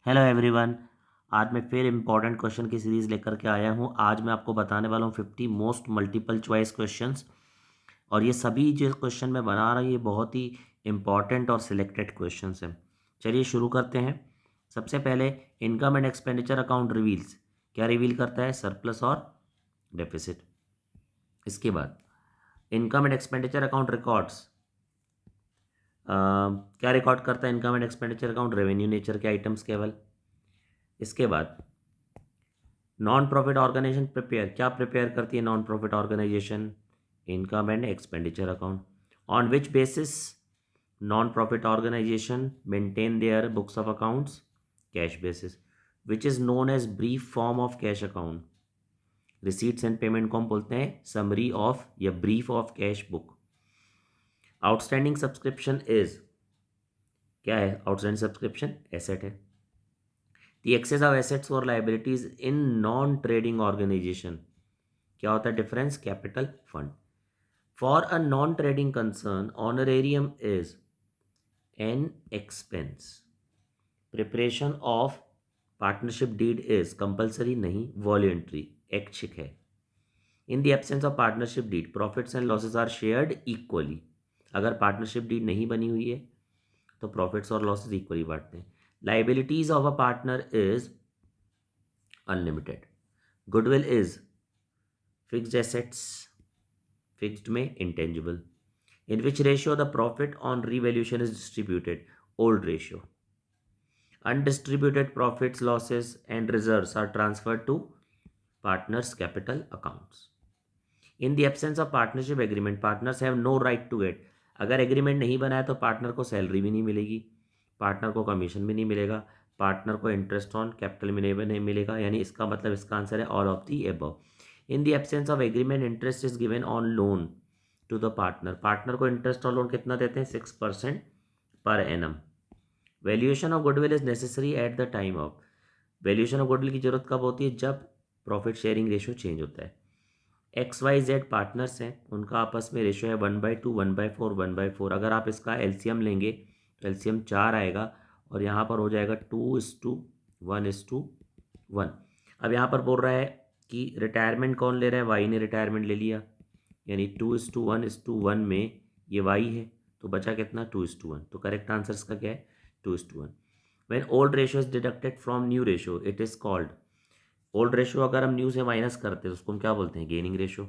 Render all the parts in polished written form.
Hello everyone. आज मैं फिर इम्पोर्टेंट क्वेश्चन की सीरीज़ लेकर के आया हूँ। आज मैं आपको बताने वाला हूँ 50 मोस्ट मल्टीपल चॉइस क्वेश्चंस। और ये सभी जो क्वेश्चन मैं बना रहा हूँ ये बहुत ही इम्पॉर्टेंट और सिलेक्टेड क्वेश्चंस हैं। चलिए शुरू करते हैं। सबसे पहले income and expenditure account reveals क्या रिवील करता है? सरप्लस और डेफिसिट। इसके बाद income and expenditure account records क्या रिकॉर्ड करता है? Income and expenditure account revenue nature के आइटम्स केवल। इसके बाद नॉन प्रॉफिट ऑर्गेनाइजेशन क्या प्रिपेयर करती है? Non profit organisation income and expenditure account. On which basis non profit organisation maintain their books of accounts? Cash basis. Which is known as brief form of cash account? Receipts and payment को हम बोलते हैं summary of या brief of cash book. Outstanding subscription is क्या है? Outstanding subscription asset है। The excess of assets or liabilities in non-trading organization क्या होता है difference? Capital fund. For a non trading concern honorarium is an expense. Preparation of partnership deed is compulsory नहीं, voluntary, ऐच्छिक है। In the absence of partnership deed profits and losses are shared equally. अगर partnership deed नहीं बनी हुई है तो profits और लॉसेस इक्वली बांटते हैं। Liabilities of a partner is unlimited. Goodwill is fixed assets, fixed में intangible. In which ratio the profit on revaluation is distributed? Old ratio. Undistributed profits losses and reserves are transferred to partners capital accounts. In the absence of partnership agreement partners have no right to get. अगर agreement नहीं बना है तो partner को salary भी नहीं मिलेगी, partner को कमीशन भी नहीं मिलेगा, पार्टनर को इंटरेस्ट ऑन कैपिटल में नहीं मिलेगा। यानी इसका मतलब इसका आंसर है all of the above. In the absence of agreement interest is given on loan to the partner. Partner को इंटरेस्ट और लोन कितना देते हैं? 6% पर annum. Valuation of goodwill is necessary at the time of. Valuation of goodwill की जरूरत कब होती है? जब प्रॉफिट शेयरिंग रेशियो चेंज होता है। XYZ पार्टनर्स हैं, उनका आपस में रेशियो है 1/2, 1/4, 1/4। अगर आप इसका एलसीएम लेंगे तो एलसीएम 4 आएगा और यहाँ पर हो जाएगा 2:1:1। अब यहाँ पर बोल रहा है कि रिटायरमेंट कौन ले रहा है? वाई ने रिटायरमेंट ले लिया, यानी 2:1:1 में ये वाई है, तो बचा कितना? 2:1। तो करेक्ट आंसर इसका क्या है? 2:1। When old ratio is deducted from new ratio it is called. Old ratio अगर हम न्यू से माइनस करते हैं तो उसको हम क्या बोलते हैं? Gaining ratio.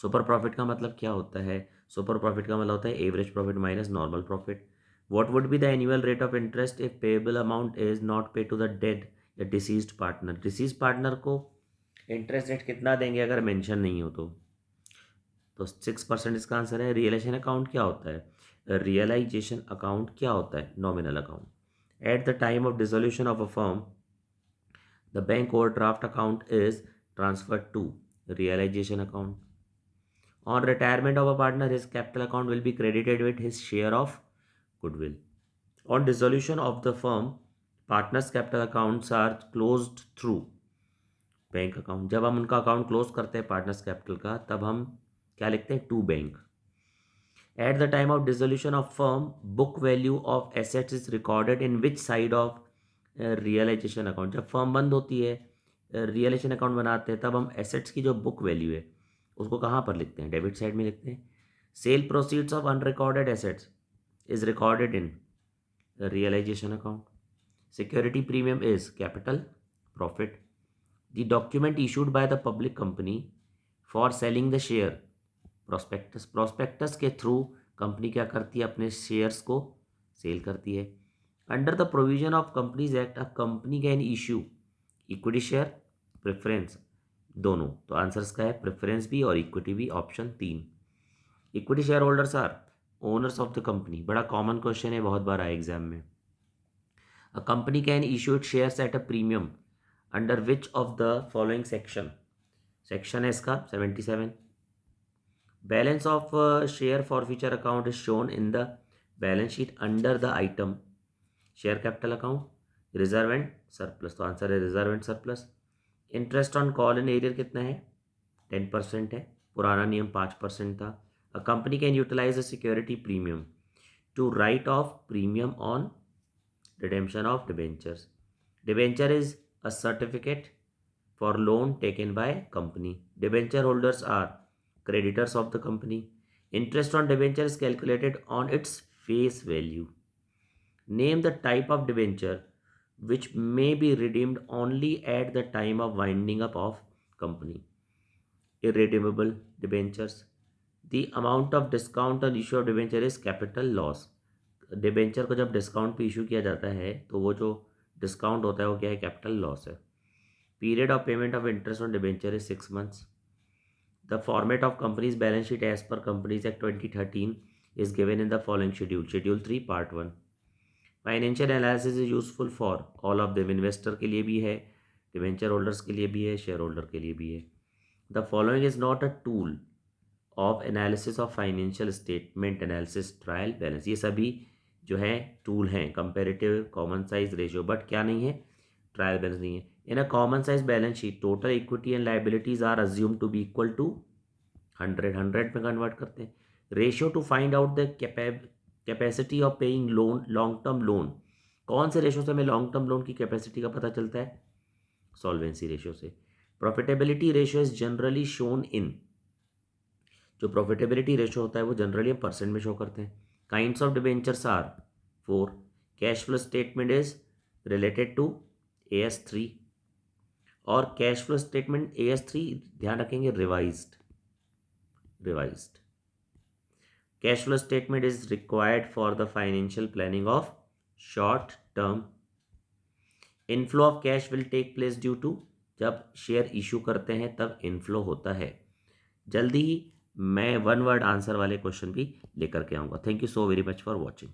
सुपर प्रॉफिट का मतलब क्या होता है? सुपर प्रॉफिट का मतलब होता है average profit minus normal profit. What would be the annual rate of interest if payable amount is not पे टू द डेड या डिसीज्ड पार्टनर? डिसीज पार्टनर को इंटरेस्ट रेट कितना देंगे अगर मेंशन नहीं हो तो 6% इसका आंसर है। रियलाइजेशन अकाउंट क्या होता है? रियलाइजेशन अकाउंट क्या होता है? Nominal account. At the time of dissolution of a firm the bank overdraft account is transferred to realisation account. On retirement of a partner, his capital account will be credited with his share of goodwill. On dissolution of the firm, partners' capital accounts are closed through bank account. जब हम उनका account close करते हैं partners capital का, तब हम क्या लिखते हैं? To bank. At the time of dissolution of firm book value of assets is recorded in which side of realisation account? जब फर्म बंद होती है, रियलाइजेशन अकाउंट बनाते हैं, तब हम एसेट्स की जो बुक वैल्यू है उसको कहाँ पर लिखते हैं? डेबिट साइड में लिखते हैं। Sale proceeds of unrecorded assets is recorded in realisation account. Security premium is capital profit. The document issued by the public company for selling the share prospectus. Prospectus के थ्रू कंपनी क्या करती है? अपने shares को sale करती है। Under the provision of companies act a company can issue equity share, preference, दोनों। तो आंसर्स का है प्रेफरेंस भी और इक्विटी भी, option 3। Equity share holders are owners of the company. बड़ा कॉमन क्वेश्चन है, बहुत बार आया एग्जाम में। A company can issue it shares at a premium under which of the following section? Section है इसका 77। Balance of share forfeiture account is shown in the balance sheet under the item share capital account, reserve and surplus. तो answer है reserve and surplus. Interest on call in arrear कितना है? 10% है। पुराना नियम 5% था। A company can utilise a security premium to write off premium on Redemption of debentures. Debenture is a certificate for loan taken by company. Debenture holders are creditors of the company. Interest on debenture is calculated on its face value. Name the type of debenture which may be redeemed only at the time of winding up of company. Irredeemable debentures. The amount of discount on issue of debenture is capital loss. Debenture को जब discount पे issue किया जाता है तो वो जो discount होता है वो क्या है, कैपिटल लॉस है. Period of payment of interest on debenture is 6 months. The format of companies balance sheet as per companies act 2013 is given in the following schedule. Schedule 3 part 1. Financial analysis is useful for all of them. Investor के लिए भी है, debenture holders के लिए भी है, share holder के लिए भी है. The following is not a tool of analysis of financial statement analysis trial balance. ये सभी जो है टूल हैं, comparative, common size ratio, but क्या नहीं है, ट्रायल बैलेंस नहीं है. In a common size balance sheet total equity and liabilities are assume to be equal to 100 में कन्वर्ट करते हैं. Ratio to find out the capacity of paying loan, long term loan. कौन से ratio से हमें long term loan की capacity का पता चलता है, सॉल्वेंसी रेशियो से. Profitability ratio is generally shown in, जो प्रॉफिटेबिलिटी रेशियो होता है वो जनरली हम परसेंट में शो करते हैं. Kinds of debentures are 4. Cash flow statement is related to AS3 और कैश फ्लो स्टेटमेंट AS3 ध्यान रखेंगे revised. Cash flow statement is required for the financial planning of short term. Inflow of cash will take place due to, जब share issue करते हैं तब inflow होता है. जल्दी ही मैं 1 word आंसर वाले क्वेश्चन भी लेकर के आऊँगा. Thank you so very much for watching.